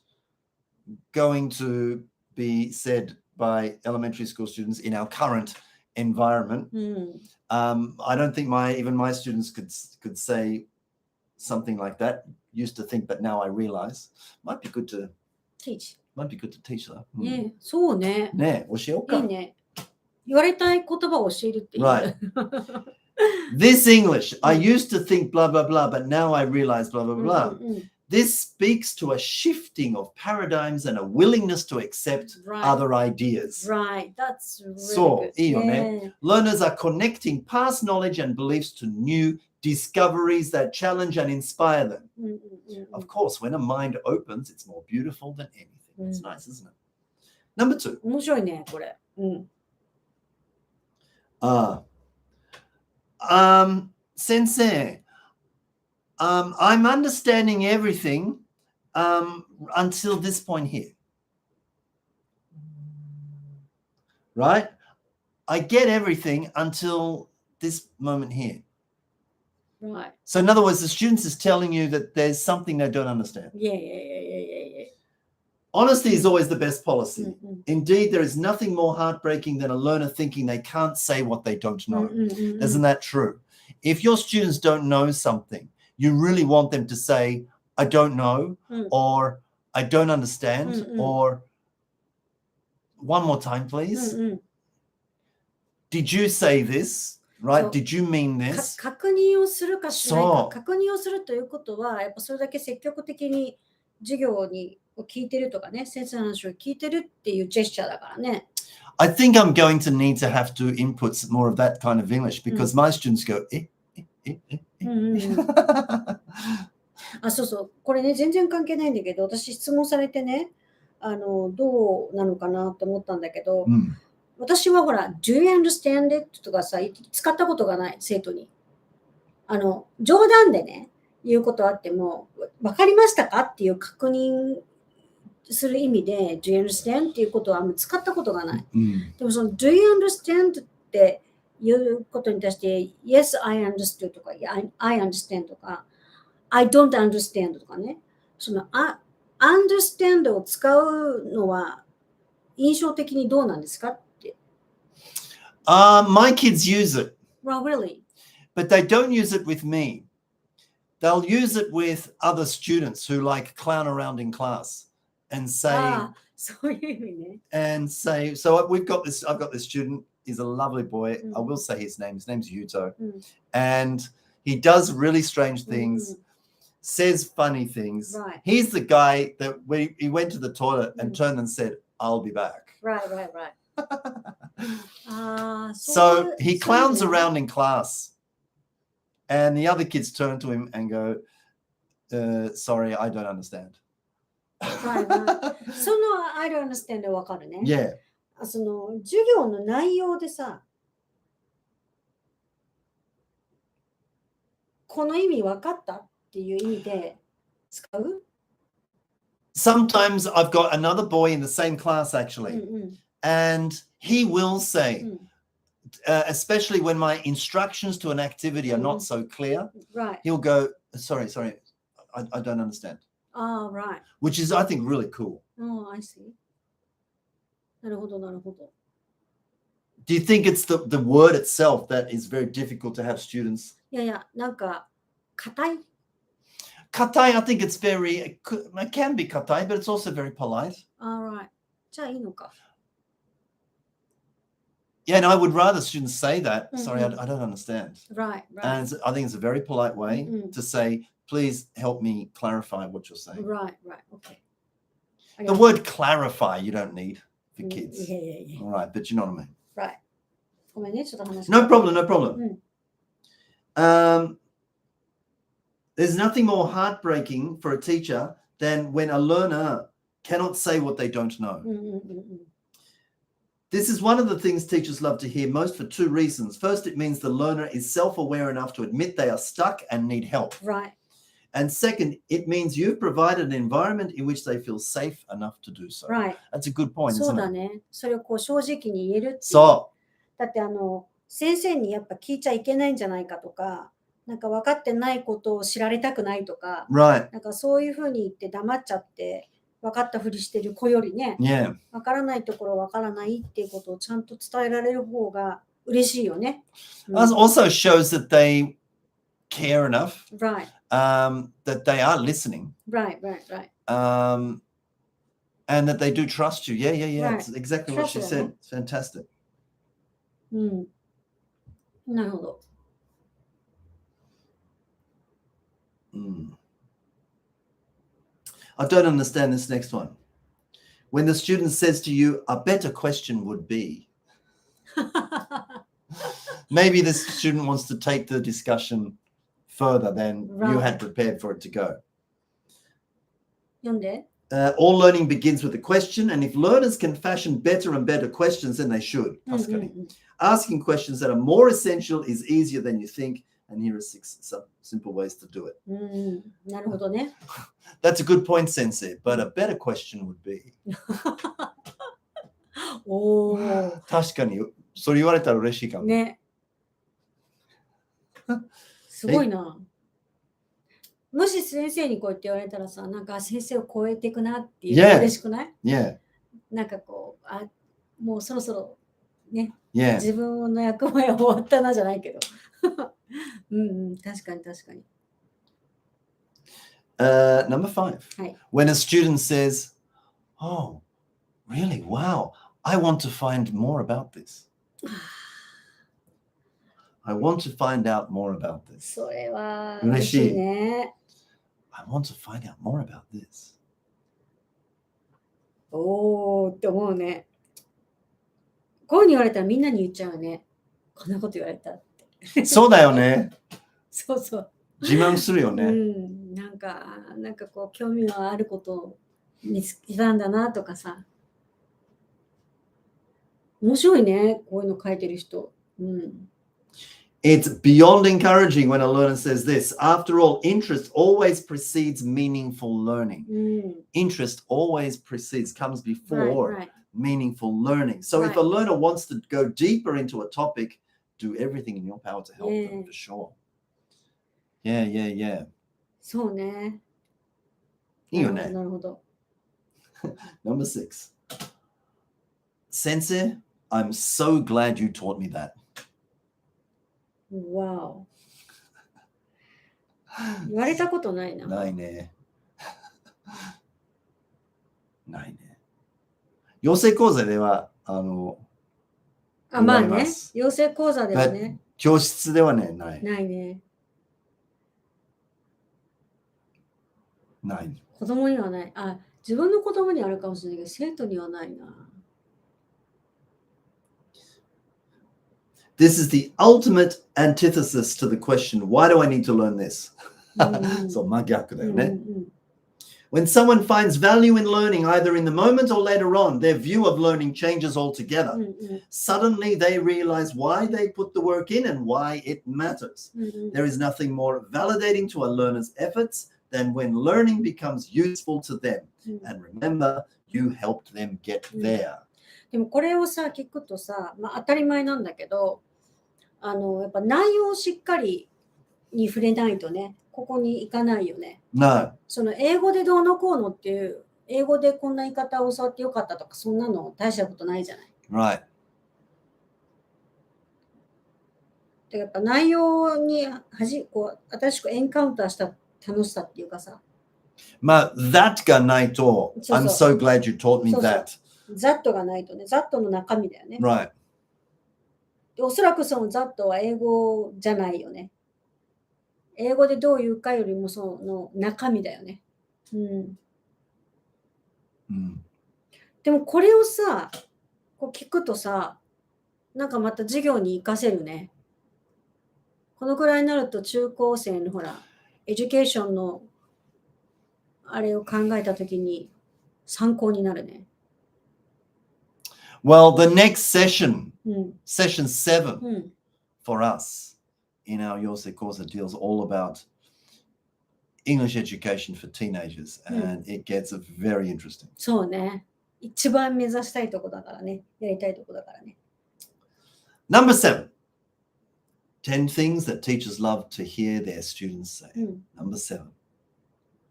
going to be said by elementary school students in our current environment. うん。 I don't think even my students could say something like that. Used to think, but now I realize. Might be good to teach。 teach that. ね、そうね。ね、教えようか。いいね。言われたい言葉を教えるっていいね。 Right. This English, I used to think blah, blah, blah, but now I realize blah, blah, うん blah. うんうん This speaks to a shifting of paradigms and a willingness to accept Right. other ideas. Right, that's really そう、 good. いいよね。ね Learners are connecting past knowledge and beliefs to new discoveries that challenge and inspire them. うんうんうんうん Of course, when a mind opens, it's more beautiful than anything. It's Mm. nice, isn't it? Number 2. 面白いね、これ。うん。 Sensei, I'm understanding everything until this point here. Right? I get everything until this moment here. Right. So in other words, the students is telling you that there's something they don't understand. Yeah. Honesty is always the best policy. うんうん Indeed, there is nothing more heartbreaking than a learner thinking they can't say what they don't うん know. うんうんうん Isn't that true? If your students don't know something, you really want them to say, I don't know, うん or I don't understand, Mm-mm. or one more time, please. うんうん。 Did you say this? Right? そう。 Did you mean this? 確認をするかしないか。そう。確認をするということは、やっぱそれだけ積極的に授業を聞いてるとかね、先生の話を聞いてるっていうジェスチャーだからね。I think I'm going to need to have to input more of that kind of English because my students go, うんうんうん。あ、そうそう。これね、全然関係ないんだけど、私質問されてね、どうなのかなと思ったんだけど、うん私はほら、Do you understand it? とかさ、使ったことがない、生徒に。冗談でね、言うことあっても、わかりましたかっていう確認する意味で、Do you understand? っていうことはあんま使ったことがない。うんでもその Do you understand? っていうことに対して、Yes, I understood とか、I understand とか、I don't understand とかね。そのunderstand を使うのは印象的にどうなんですかって。My kids use it, Well, really? but they don't use it with me. They'll use it with other students who like clown around in class and say, そういう意味ね。 so I've got this student, he's a lovely boy. I Mm. will say his name's Yuto. Mm. And he does really strange things, Mm. says funny things. Right. He's the guy that when he went to the toilet and Mm. turned and said, I'll be back. Right. So he clowns around in class and the other kids turn to him and go, sorry, I don't understand. Right. その I don't understand でわかるね。Yeah. その授業の内容でさ、この意味わかったっていう意味で使う？ Sometimes I've got another boy in the same class actually, うんうん and he will say, うん especially when my instructions to an activity are not so clear, Right. he'll go, sorry, I don't understand. Right. Which is, I think, really cool. Oh, I see. なるほど。 Do you think it's the word itself that is very difficult to have students? いや、なんか、硬い。 Katai, I think it's it can be katai, but it's also very polite. Right. じゃあいいのか。 Yeah, and I would rather students say that. Mhm. Sorry, I don't understand. Right. And I think it's a very polite way Mhm. to say, please help me clarify what you're saying. Right. Okay. The word clarify you don't need for kids. Yeah. All right, but you know what I mean. Right. ごめんね、ちょっと話。 No problem. There's nothing more heartbreaking for a teacher than when a learner cannot say what they don't know. This is one of the things teachers love to hear most for two reasons. First, it means the learner is self-aware enough to admit they are stuck and need help. Right. And second, it means you've provided an environment in which they feel safe enough to do so. Right. That's a good point, そう isn't だ it? ね。それをこう正直に言えるっていう。So, だって先生にやっぱ聞いちゃいけないんじゃないかとか、なんか分かってないことを知られたくないとか、 right. なんかそういうふうに言って黙っちゃって分かったふりしてる子よりね、 Yeah. 分からないところ分からないっていうことをちゃんと伝えられる方が嬉しいよね。Also shows that they care enough, Right. that they are listening, Right. and that they do trust you. Yeah. Right. It's exactly what she Trust said. them. It's fantastic. なるほど。I don't understand this next one. When the student says to you, a better question would be. Maybe the student wants to take the discussion further than you had prepared for it to go. 読んで。 All learning begins with a question, and if learners can fashion better and better questions, then they should. Asking questions that are more essential is easier than you think, and here are 6 simple ways to do it. なるほどね。 That's a good point, Sensei, but a better question would be. おお。確かに、それ言われたら嬉しいかも。ね。すごいな。もし先生にこう言って言われたらさ、なんか先生を超えていくなっていうの嬉しくない？ Yeah. なんかこう、もうそろそろね、 Yeah. 自分の役目は終わったなじゃないけど。確かに。 Number 5. はい。 When a student says, oh, really? Wow. I want to find more about this. I want to find out more about this. それは嬉しい嬉しいね。I want to find out more about this. おーって思うね。こういうふうに言われたらみんなに言っちゃうね。こんなこと言われたって。そうだよね。そうそう。自慢するよね。なんかこう興味のあることを見つけたんだなとかさ。面白いね、こういうの書いてる人。It's beyond encouraging when a learner says this. After all, interest always precedes meaningful learning. Interest always comes before meaningful learning. So if a learner wants to go deeper into a topic, do everything in your power to help them for sure. Yeah. そうね。いいよね。なるほど。Number 6. Sensei, I'm so glad you taught me that. Wow. 言われたことないな。ないね。ないね。養成講座では、まあね。養成講座ではね。教室ではね、ない。ないね。ない。子供にはない。自分の子供にはあるかもしれないけど、生徒にはないな。This is the ultimate antithesis to the question, why do I need to learn this? そう、真逆だよね。When someone finds value in learning, either in the moment or later on, their view of learning changes altogether. Suddenly, they realize why they put the work in and why it matters. There is nothing more validating to a learner's efforts than when learning becomes useful to them. And remember, you helped them get there. でもこれをさ、聞くとさ、当たり前なんだけど、やっぱ内容をしっかりに触れないとね、ここに行かないよね。No. その英語でどうのこうのっていう、英語でこんな言い方を教わってよかったとか、そんなの大したことないじゃない。Right. でやっぱ内容に新しくエンカウンターした楽しさっていうかさ。that がないと、I'm so glad you taught me that. ざっとがないとね、ざっとの中身だよね。Right. おそらくそのざっとは英語じゃないよね。英語でどう言うかよりもその中身だよね。でもこれをさ、こう聞くとさ、なんかまた授業に活かせるね。このくらいになると中高生のほら、エデュケーションのあれを考えたときに参考になるね。Well, the next session, session 7 for us in our Yosei course deals all about English education for teenagers, and it gets very interesting. そうね。一番目指したいとこだからね。やりたいとこだからね。Number 7. 10 things that teachers love to hear their students say. Number 7.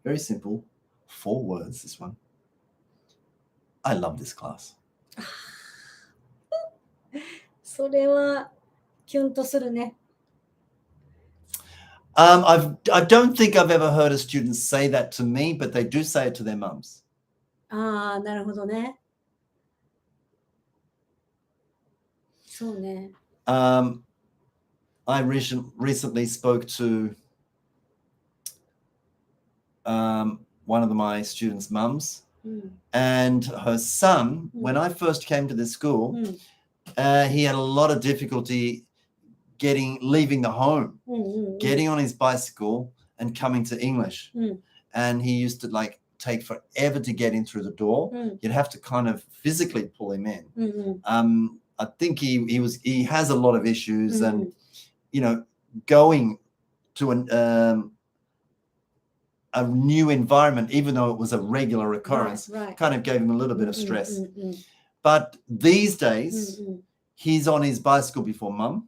Very simple. 4 words, this one. I love this class. それはキュンとするね。I don't think I've ever heard a student say that to me, but they do say it to their mums. なるほどね。そうね。I recently spoke to one of my students' mums, and her son, when I first came to this school, he had a lot of difficulty leaving the home, getting on his bicycle and coming to English. And he used to take forever to get in through the door. You'd have to kind of physically pull him in. I think he has a lot of issues, and going to a new environment, even though it was a regular occurrence, kind of gave him a little bit of stress. But these days, he's on his bicycle before mum,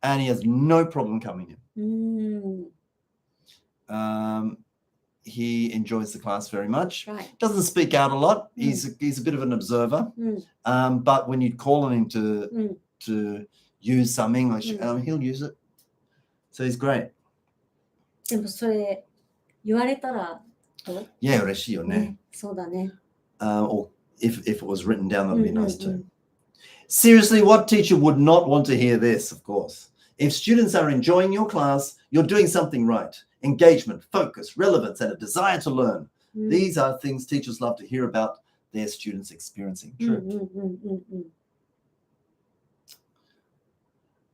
and he has no problem coming in. He enjoys the class very much. Doesn't speak out a lot. He's a bit of an observer. But when you call on him to use some English, he'll use it. So he's great. でもそれ言われたらどう？いや、嬉しいよね。そうだね。if it was written down, that would be nice too. Seriously, what teacher would not want to hear this? Of course. If students are enjoying your class, you're doing something right. Engagement, focus, relevance, and a desire to learn. These are things teachers love to hear about their students experiencing. True.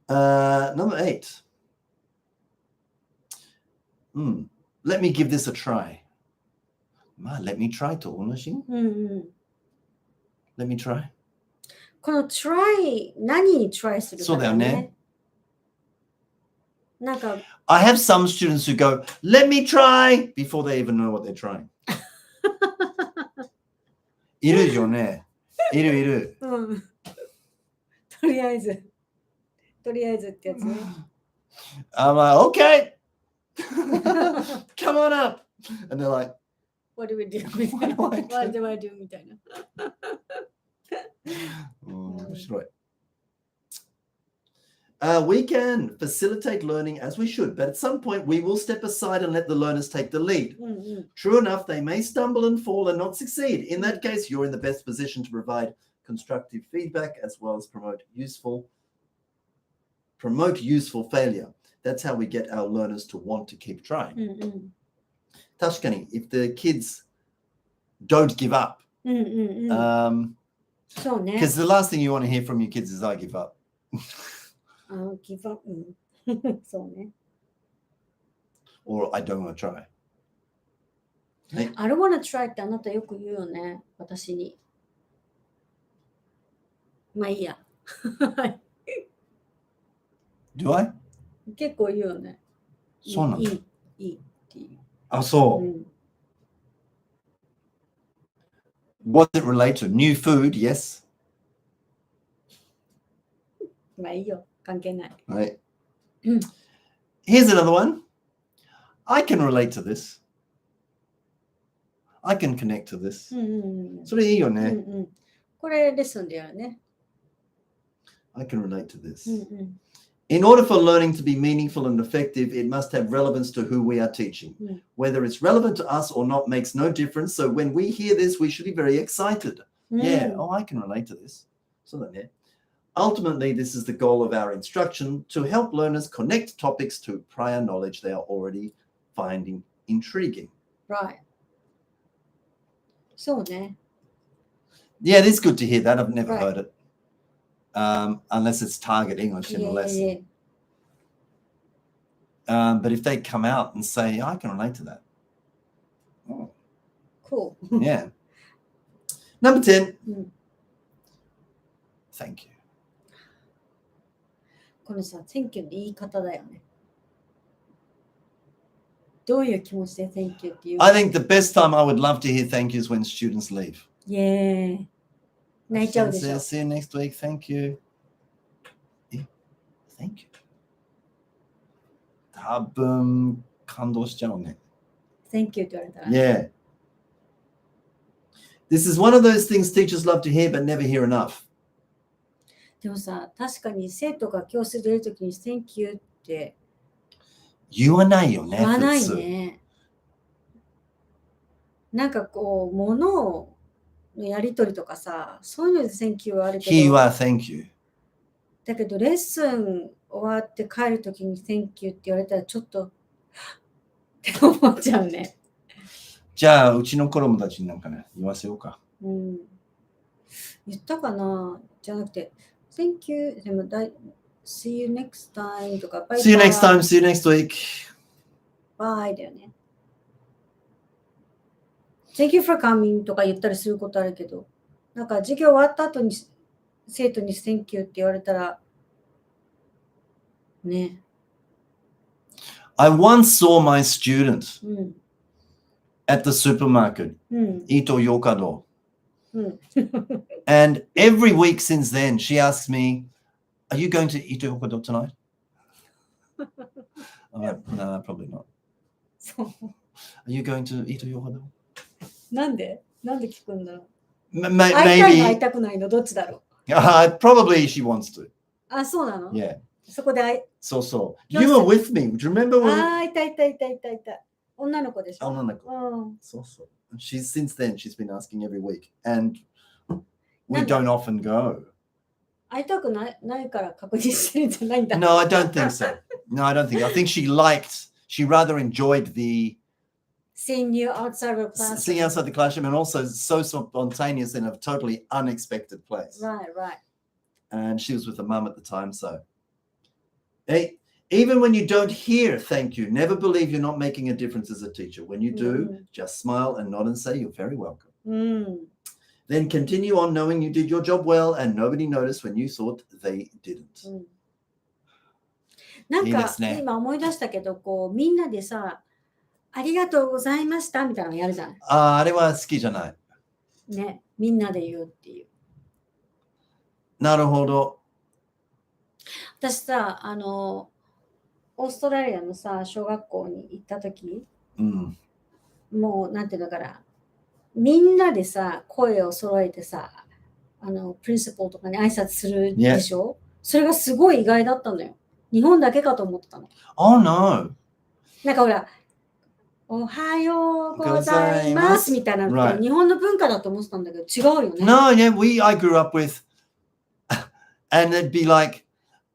Number 8. Let me give this a try. Let me try と同じ？ Let me try. この try 何に try するかそうだよね。ね。なんか I have some students who go, let me try before they even know what they're trying. いるよね。いる。とりあえずってやつね。I'm like, okay. Come on up. And they're like, What do we do? What do I do? みたいな。面白い。We can facilitate learning as we should, but at some point we will step aside and let the learners take the lead. True enough, they may stumble and fall and not succeed. In that case, you're in the best position to provide constructive feedback as well as promote useful failure. That's how we get our learners to want to keep trying. 確かに, if the kids don't give up, そうね。 because the last thing you want to hear from your kids is I give up. give up. そうね。 Or I don't want to try. I don't want to try ってあなたよく言うよね。私に。まあいいや。Do I? 結構言うよね。そうなの？いいっていう。あ、そう。What does it relate to? New food, yes. まあいいよ。関係ない。Right. Here's another one. I can relate to this. I can connect to this. それいいよね。これレッスンでやるね。I can relate to this. In order for learning to be meaningful and effective, it must have relevance to who we are teaching. Whether it's relevant to us or not makes no difference. So when we hear this, we should be very excited. Yeah, I can relate to this. So then, ultimately, this is the goal of our instruction, to help learners connect topics to prior knowledge they are already finding intriguing. Right. そうね。 Yeah, it is good to hear that. I've never heard it. Unless it's target English in a lesson. But if they come out and say, I can relate to that. Oh. Cool. Yeah. Number 10. Thank you. このさ、Thank you の言い方だよね。どういう気持ちで Thank you って言う I think the best time I would love to hear thank you is when students leave. Yeah. 泣いちゃうでしょ。See you next week. Thank you. Yeah. Thank you. 多分感動しちゃうね。Thank you って言われたら。Yeah. This is one of those things teachers love to hear but never hear enough. でもさ、確かに生徒が教室出るときに Thank you って言わないよね。言わないね。なんかこう、物のやりとりとかさ、そういうので Thank you はあるけど。He は Thank you. だけどレッスン終わって帰るときに Thank you って言われたらちょっとって思っちゃうね。じゃあうちの子供たちになんかね言わせようか。言ったかなじゃなくて Thank you でもSee you next time とか See you next time, see you next week. Bye だよね。Thank you for coming とか言ったりすることあるけど、なんか授業終わった後に生徒に Thank you って言われたらね。I once saw my student at the supermarket, Ito Yokado. And every week since then, she asks me, are you going to Ito Yokado tonight? I'm like, no, probably not. Are you going to Ito Yokado? なんで聞くんだろう。 Maybe. 会いたくないのどっちだろう。Probably she wants to. あ、そうなの Yeah. そこでSo. You were with me. Do you remember when? あ、いた。女の子でしょ。女の子. So. Since then, she's been asking every week. And we なんだ don't often go. 会いたくないから確認してるんじゃないんだ。 No, I don't think so. No, I don't think. I think she rather enjoyed the Seeing you outside of class. seeing outside the classroom, and also so spontaneous in a totally unexpected place. Right, right. And she was with her mum at the time, so. Hey, even when you don't hear thank you, never believe you're not making a difference as a teacher. When you do, just smile and nod and say you're very welcome. うん。 Then continue on knowing you did your job well and nobody noticed when you thought they didn't. うん、なんかいいですね。今思い出したけど、こうみんなでさ、ありがとうございましたみたいなのやるじゃない。あれは好きじゃない。ね、みんなで言うっていう。なるほど。私さ、オーストラリアのさ、小学校に行った時、うん。もうなんていうのかな、みんなでさ、声を揃えてさ、プリンシパルとかに挨拶するでしょ、それがすごい意外だったのよ。日本だけかと思ってたの。Oh no. なんかほら、おはようございますみたいなのって日本の文化だと思ってたんだけど違うよね。No, yeah, I grew up with, and it'd be like,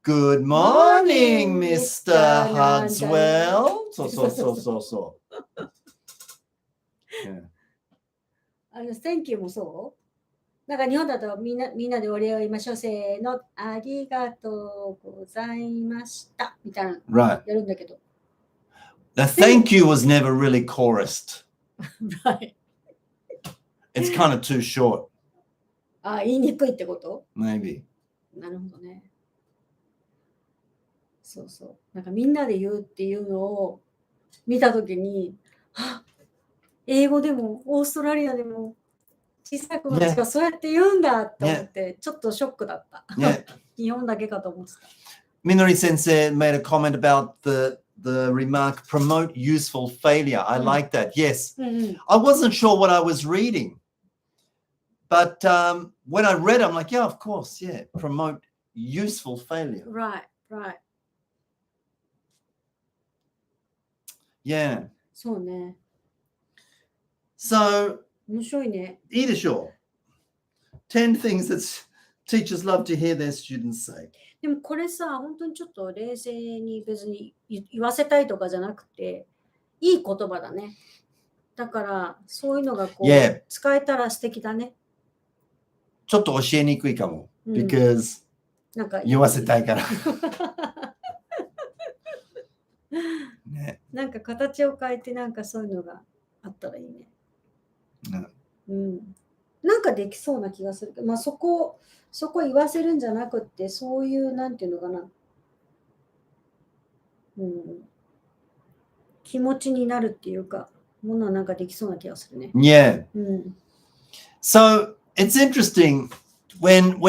Good morning, Mr. Hudswell. So. Yeah. Thank you もそうなんか日本だとみんなでお礼を言いましょう。せーの、ありがとうございましたみたいなのやるんだけど。The thank you was never really chorused. Right. It's kind of too short. あ、言いにくいってこと？ Maybe. なるほどね。そうそう。なんかみんなで言うっていうのを見たときに、あ、英語でもオーストラリアでも小さい子たちがそうやって言うんだって思って、ちょっとショックだった。日本だけかと思ってた。Minori Sensei made a comment about the remark, promote useful failure. I like that. Yes. I wasn't sure what I was reading. But when I read it, I'm like, yeah, of course. Yeah. Promote useful failure. Right, right. Yeah. そうね。So, 面白いね。いいでしょう。10 things that teachers love to hear their students say. でもこれさ、本当にちょっと冷静に別に言わせたいとかじゃなくて、いい言葉だね。だから、そういうのがこう、使えたら素敵だね。ちょっと教えにくいかも。because なんか言わせたいから。ね、なんか形を変えてなんかそういうのがあったらいいね。なんかできそうな気がするけど、まあそこ言わせるんじゃなくって、そういうなんていうのかな、気持ちになるっていうか、ものはなんかできそうな気がするね。Yeah. So it's interesting when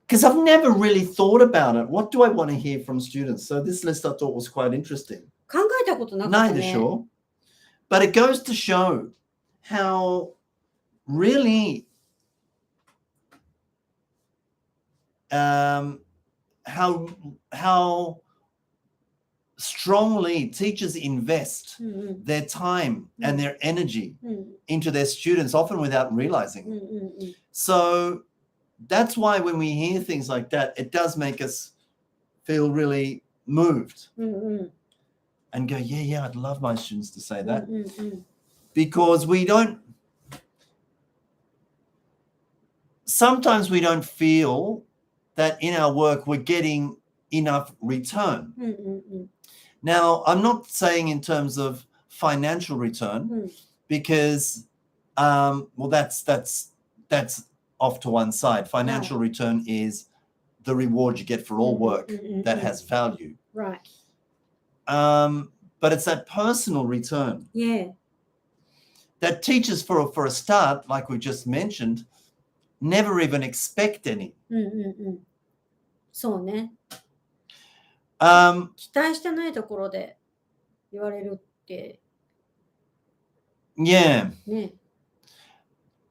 because I've never really thought about it. What do I want to hear from students? So this list I thought was quite interesting. 考えたことなかったね。ないでしょ? But it goes to show how really how strongly teachers invest their time and their energy into their students, often without realizing. So that's why when we hear things like that, it does make us feel really moved and go, yeah, I'd love my students to say that. Because sometimes we don't feel that in our work we're getting enough return. Now, I'm not saying in terms of financial return, because that's off to one side. Financial return is the reward you get for all work that has value. Right. But it's that personal return. Yeah. That teachers, for a start, like we just mentioned, never even expect any. そうね。期待してないところで言われるって。Yeah. ね。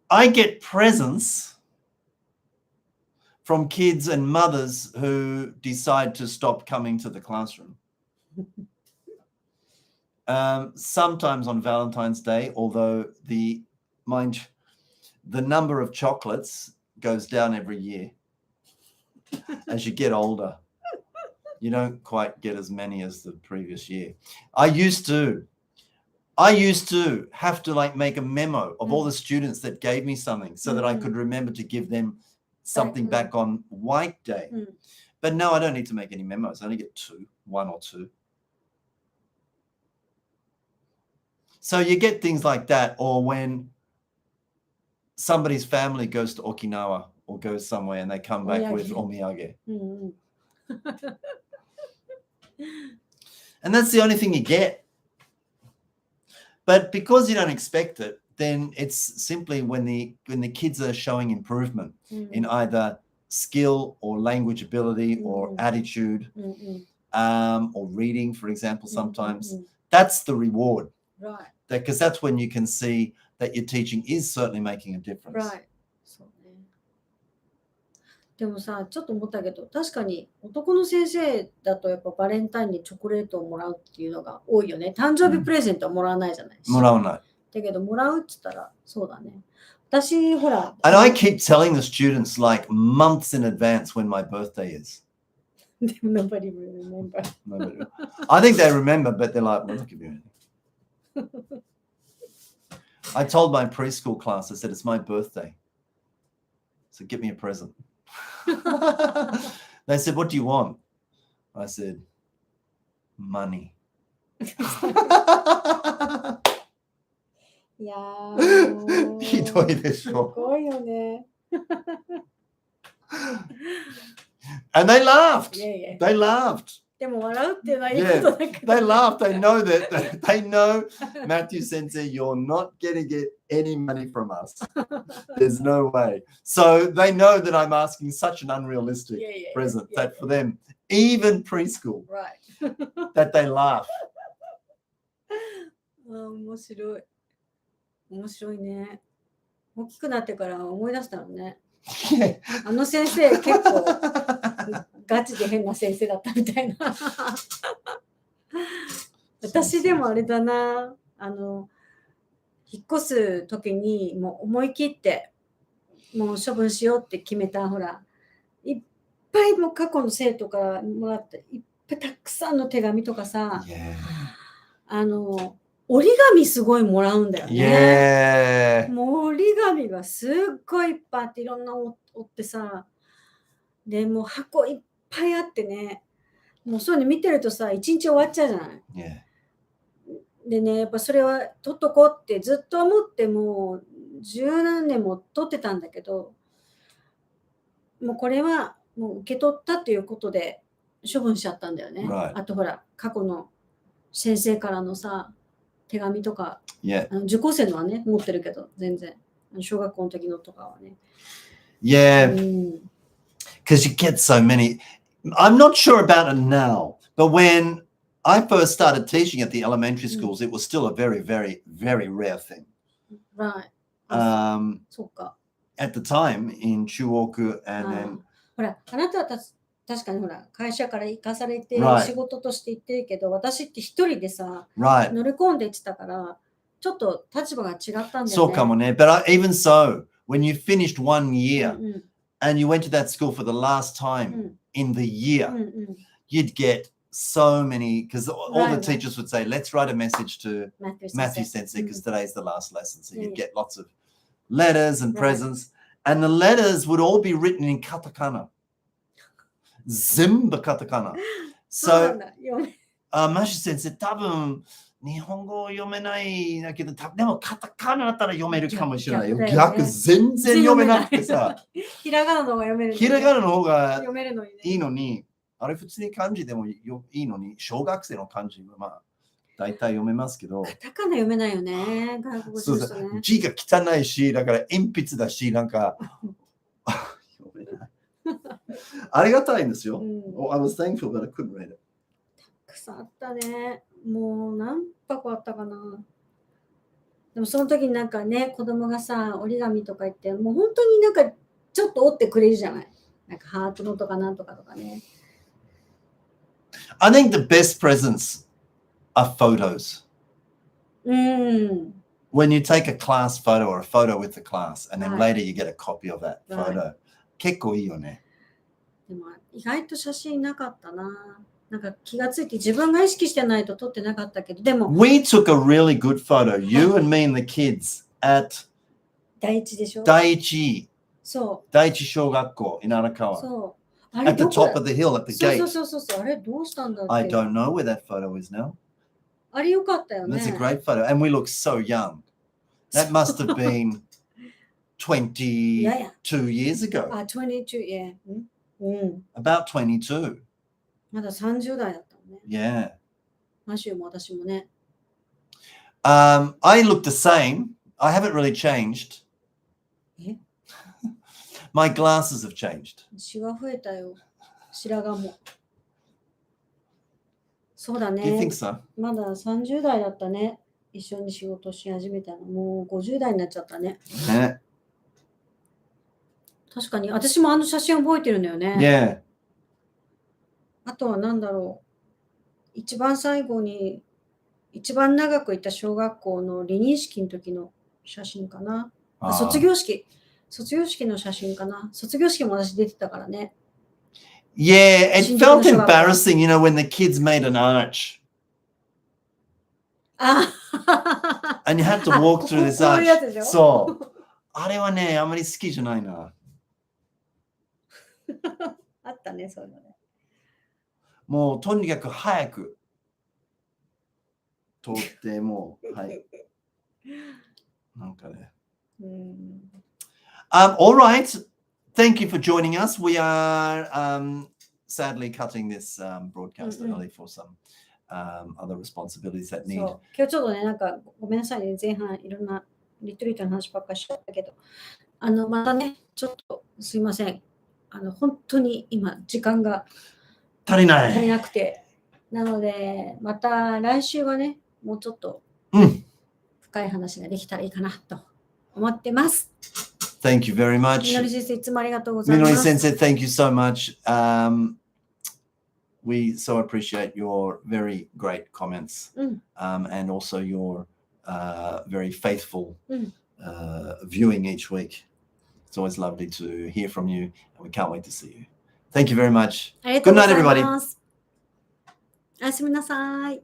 I get presents from kids and mothers who decide to stop coming to the classroom. Sometimes on Valentine's Day, although the number of chocolates goes down every year. As you get older, you don't quite get as many as the previous year. I used to have to like make a memo of all the students that gave me something so that I could remember to give them something back on White Day. But now I don't need to make any memos. I only get one or two. So you get things like that, or when somebody's family goes to Okinawa or goes somewhere and they come back with omiyage. And that's the only thing you get. But because you don't expect it, then it's simply when the kids are showing improvement in either skill or language ability or attitude or reading, for example, sometimes. That's the reward. Right. Because that's when you can see that your teaching is certainly making a difference. Right. そうね。でもさ、ちょっと思ったけど、確かに男の先生だとやっぱバレンタインにチョコレートをもらうっていうのが多いよね。誕生日プレゼントはもらわないじゃない。もらわない。だけど、もらうって言ったら、そうだね。私、ほら。And I keep telling the students like months in advance when my birthday is. Nobody will remember. I think they remember, but they're like, well, look at me. I told my preschool class, I said, it's my birthday. So get me a present. They said, what do you want? I said, money. いやー。ひどいでしょ。すごいよね。And they laughed. Yeah. They laughed. でも笑うっていうのはいいことだけど。They laughed. They know that. They know, Matthew Sensei, you're not going to get any money from us. There's no way. So they know that I'm asking such an unrealistic present that for them, even preschool, that they laugh. 面白い。面白いね。大きくなってから思い出したのね。あの先生結構ガチで変な先生だったみたいな。私でもあれだな、引っ越す時にもう思い切ってもう処分しようって決めた、ほらいっぱいもう過去の生徒からもらったいっぱいたくさんの手紙とかさ、折り紙すごいもらうんだよね。もう折り紙がすっごいいっぱいあって、いろんな折ってさ、でもう箱いっぱいあってね、もうそういうの見てるとさ、一日終わっちゃうじゃない。でね、やっぱそれは取っとこうってずっと思ってもう十何年も取ってたんだけど、もうこれはもう受け取ったということで処分しちゃったんだよね。あとほら、過去の先生からのさ、手紙とか、受講生のはね、持ってるけど、全然。小学校の時のとかはね。Because you get so many. I'm not sure about it now, but when I first started teaching at the elementary schools, it was still a very, very, very rare thing. Right. At the time in Chuoku and then. ほら、あなたは確かにほら、会社から行かされて仕事として行ってるけど、私って一人でさ、乗り込んでいってたから、ちょっと立場が違ったんだよね。そうかもね。But even so, when you finished 1 year and you went to that school for the last time in the year, you'd get so many, because all the teachers would say, let's write a message to Matthew Sensei because today's the last lesson. So you'd get lots of letters and presents, and the letters would all be written in katakana. 全部カタカナ。So, マシ先生、多分日本語読めないだけど、でもカタカナだったら読めるかもしれないよ。逆、全然読めなくてさ。ひらがなの方が読める。ひらがなの方がいいのに、あれ普通に漢字でもいいのに、小学生の漢字はまあ大体読めますけど。カタカナ読めないよね。外国人の人ね。字が汚いし、だから鉛筆だし、なんか読めない。ありがたいんですよ。I was thankful that I couldn't read it. たくさんあったね。もう何箱あったかな。でもその時になんかね、子供がさ、折り紙とか言って、もう本当になんかちょっと折ってくれるじゃない。なんかハートのとかなんとかとかね。I think the best presents are photos. when you take a class photo or a photo with the class, and then Right. later you get a copy of that Right. photo. 結構いいよね。でも意外と写真なかったな。なんか気がついて自分が意識してないと撮ってなかったけど、でも We took a really good photo, you and me and the kids, at 第一でしょ。第一そう。第一小学校 in Arakawa. そう。あれ At the どこ top of the hill, at the そう gate. そう。あれどうしたんだっけ I don't know where that photo is now. あれよかったよね。 That's a great photo. And we look so young. That must have been 22 years ago. あ、22、About 22. まだ30代だったのね。Yeah. マシューも私もね。I look the same. I haven't really changed. え My glasses have changed. シワ増えたよ。白髪も。そうだ Do you ね think。so? まだ30代だったね。一緒に仕事し始めたの。もう50代になっちゃったね。Yeah. 確かに。私もあの写真覚えてるんだよね。 Yeah. あとは何だろう。一番最後に、一番長くいた小学校の離任式の時の写真かな。あ、卒業式。卒業式の写真かな。卒業式も私出てたからね。 Yeah, it 新宿の felt 小学校。 embarrassing, you know, when the kids made an arch あ and you had to walk through this こういうやつ arch. でしょそう。あれはね、あまり好きじゃないな。あったね、そういうのね。もうとにかく早く通ってもう、はい。なんかね。All right. Thank you for joining us. We are sadly cutting this broadcast early for some other responsibilities that need. そう今日ちょっとね、なんかごめんなさいね、前半いろんなリトリートの話ばっかりしちゃったけど、またね、ちょっとすいません。本当に今、時間が足りな足りい。なくて。なので、また来週はね、もうちょっと深い話ができたらいいかなと思ってます。Thank you very much. みのり先生、いつもありがとうございます。みのり先生、thank you so much. We so appreciate your very great comments and also your very faithful viewing each week. It's always lovely to hear from you, and we can't wait to see you. Thank you very much. ありがとうござい Good night, everybody. ます。おやすみなさい。